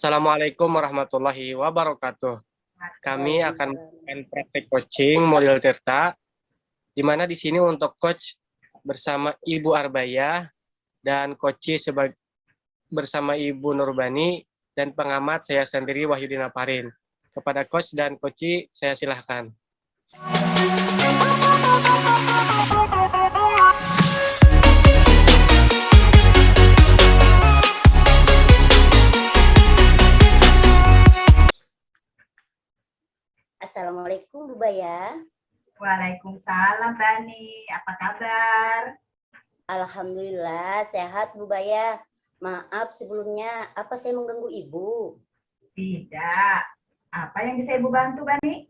Assalamualaikum warahmatullahi wabarakatuh. Kami akan Waalaikumsalam. melakukan praktik coaching model Tirta, di mana di sini untuk coach bersama Ibu Arbaya dan coach bersama Ibu Nurbani dan pengamat saya sendiri Wahyudin Aparin. Kepada coach dan coach saya silahkan. Assalamualaikum Bu Baya. Waalaikumsalam Bani, apa kabar? Alhamdulillah sehat Bu Baya. Maaf sebelumnya, apa saya mengganggu Ibu? Tidak. Apa yang bisa Ibu bantu Bani?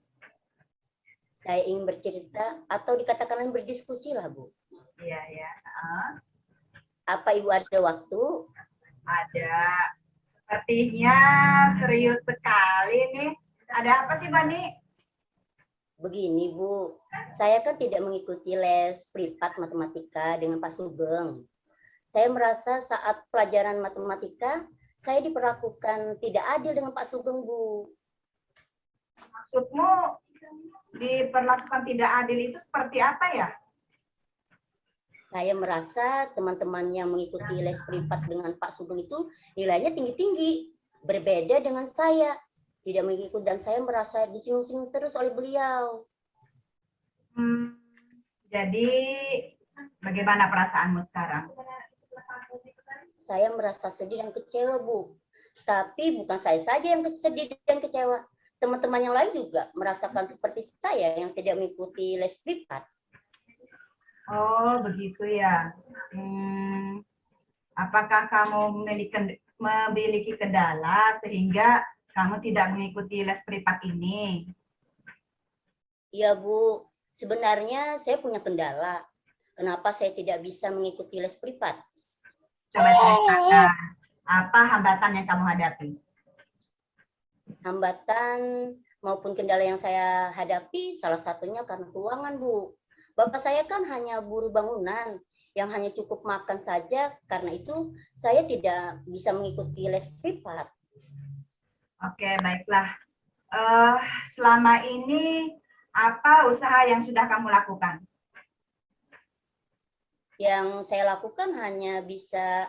Saya ingin bercerita atau dikatakan berdiskusi lah Bu. Iya ya. Apa Ibu ada waktu? Ada. Sepertinya serius sekali nih. Ada apa sih Bani? Begini Bu, saya kan tidak mengikuti les privat matematika dengan Pak Sugeng. Saya merasa saat pelajaran matematika, saya diperlakukan tidak adil dengan Pak Sugeng Bu. Maksudmu diperlakukan tidak adil itu seperti apa ya? Saya merasa teman-teman yang mengikuti les privat dengan Pak Sugeng itu nilainya tinggi-tinggi, berbeda dengan saya. Tidak mengikut dan saya merasa disinggung-singgung terus oleh beliau. Jadi bagaimana perasaanmu sekarang? Saya merasa sedih dan kecewa Bu. Tapi bukan saya saja yang sedih dan kecewa. Teman-teman yang lain juga merasakan seperti saya yang tidak mengikuti les privat. Oh begitu ya. Apakah kamu memiliki kendala sehingga kamu tidak mengikuti les privat ini? Iya Bu, sebenarnya saya punya kendala. Kenapa saya tidak bisa mengikuti les privat? Coba ceritakan, apa hambatan yang kamu hadapi? Hambatan maupun kendala yang saya hadapi salah satunya karena keuangan Bu. Bapak saya kan hanya buruh bangunan yang hanya cukup makan saja. Karena itu saya tidak bisa mengikuti les privat. Oke, baiklah. Selama ini apa usaha yang sudah kamu lakukan? Yang saya lakukan hanya bisa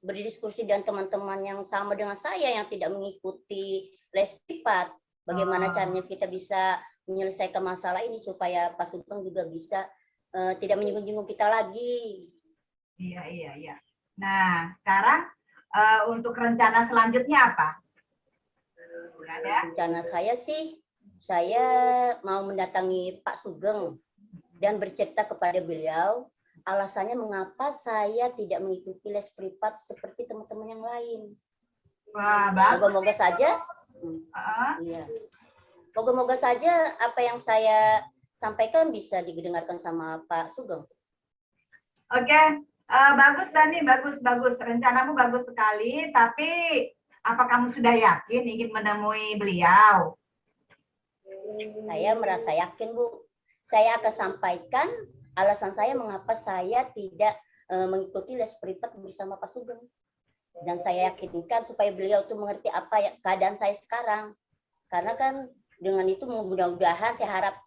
berdiskusi dengan teman-teman yang sama dengan saya yang tidak mengikuti les privat. Bagaimana caranya kita bisa menyelesaikan masalah ini supaya Pak Sugeng juga bisa tidak menyinggung-nyinggung kita lagi. Iya. Nah, sekarang untuk rencana selanjutnya apa? Rencana saya sih, saya mau mendatangi Pak Sugeng dan bercerita kepada beliau alasannya mengapa saya tidak mengikuti les privat seperti teman-teman yang lain. Wah, bagus. Moga-moga saja. Iya. Moga-moga saja apa yang saya sampaikan bisa didengarkan sama Pak Sugeng. Oke, bagus Dani, bagus. Rencanamu bagus sekali, tapi apa kamu sudah yakin ingin menemui beliau? Saya merasa yakin, Bu. Saya akan sampaikan alasan saya mengapa saya tidak mengikuti les privat bersama Pak Sugeng. Dan saya yakinkan supaya beliau tuh mengerti apa keadaan saya sekarang. Karena kan dengan itu mudah-mudahan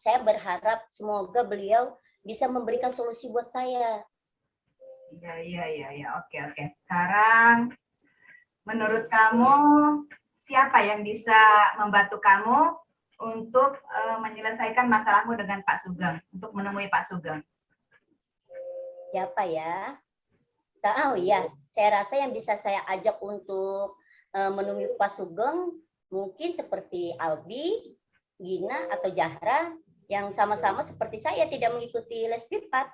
saya berharap semoga beliau bisa memberikan solusi buat saya. Iya. Oke. Sekarang menurut kamu siapa yang bisa membantu kamu untuk menyelesaikan masalahmu dengan Pak Sugeng, untuk menemui Pak Sugeng? Siapa ya? Tahu ya, saya rasa yang bisa saya ajak untuk menemui Pak Sugeng mungkin seperti Albi, Gina, atau Zahra yang sama-sama seperti saya tidak mengikuti les privat.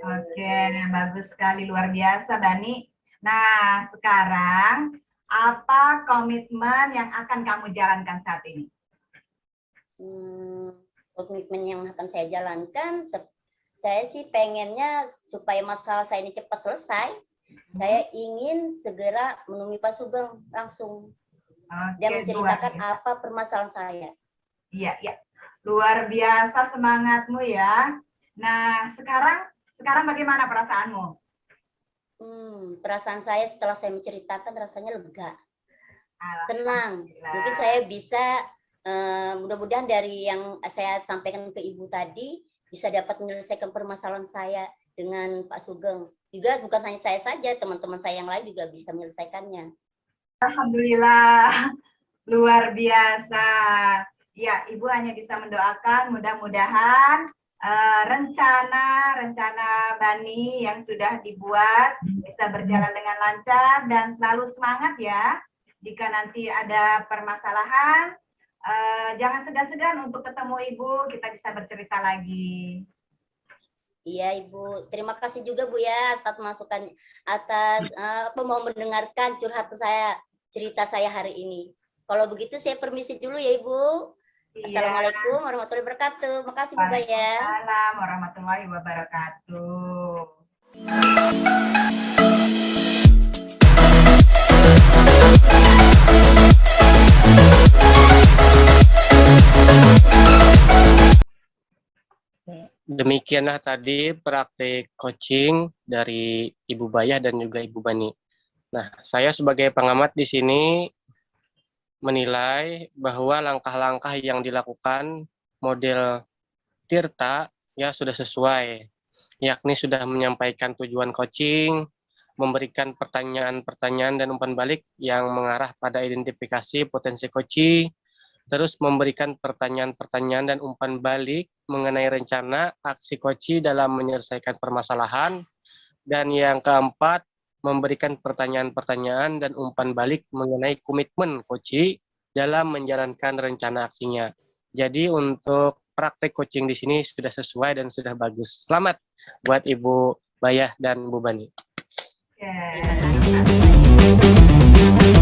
Oke, bagus sekali, luar biasa Bani. Nah, sekarang apa komitmen yang akan kamu jalankan saat ini? Komitmen yang akan saya jalankan, saya sih pengennya supaya masalah saya ini cepat selesai. Saya ingin segera menemui Pak Sugeng langsung. Dia menceritakan apa permasalahan saya. Iya. Luar biasa semangatmu ya. Nah, sekarang bagaimana perasaanmu? Perasaan saya setelah saya menceritakan rasanya lega. tenang. Alhamdulillah. Mungkin saya bisa mudah-mudahan dari yang saya sampaikan ke Ibu tadi bisa dapat menyelesaikan permasalahan saya dengan Pak Sugeng. Juga bukan hanya saya saja, teman-teman saya yang lain juga bisa menyelesaikannya. Alhamdulillah, luar biasa. Ya, Ibu hanya bisa mendoakan mudah-mudahan rencana Bani yang sudah dibuat bisa berjalan dengan lancar dan selalu semangat ya. Jika nanti ada permasalahan, jangan segan-segan untuk ketemu Ibu, kita bisa bercerita lagi. Iya Ibu, terima kasih juga Bu ya atas masukan, atas mau mendengarkan curhat saya, cerita saya hari ini. Kalau begitu saya permisi dulu ya Ibu. Iya. Assalamualaikum warahmatullahi wabarakatuh. Makasih Bu Baya. Waalaikumsalam warahmatullahi wabarakatuh. Demikianlah tadi praktik coaching dari Ibu Bayah dan juga Ibu Bani. Nah, saya sebagai pengamat di sini menilai bahwa langkah-langkah yang dilakukan model Tirta ya sudah sesuai, yakni sudah menyampaikan tujuan coaching, memberikan pertanyaan-pertanyaan dan umpan balik yang mengarah pada identifikasi potensi coaching, terus memberikan pertanyaan-pertanyaan dan umpan balik mengenai rencana aksi coaching dalam menyelesaikan permasalahan, dan yang keempat, memberikan pertanyaan-pertanyaan dan umpan balik mengenai komitmen coaching dalam menjalankan rencana aksinya. Jadi untuk praktek coaching di sini sudah sesuai dan sudah bagus. Selamat buat Ibu Bayah dan Bu Bani. Ya. Terima kasih.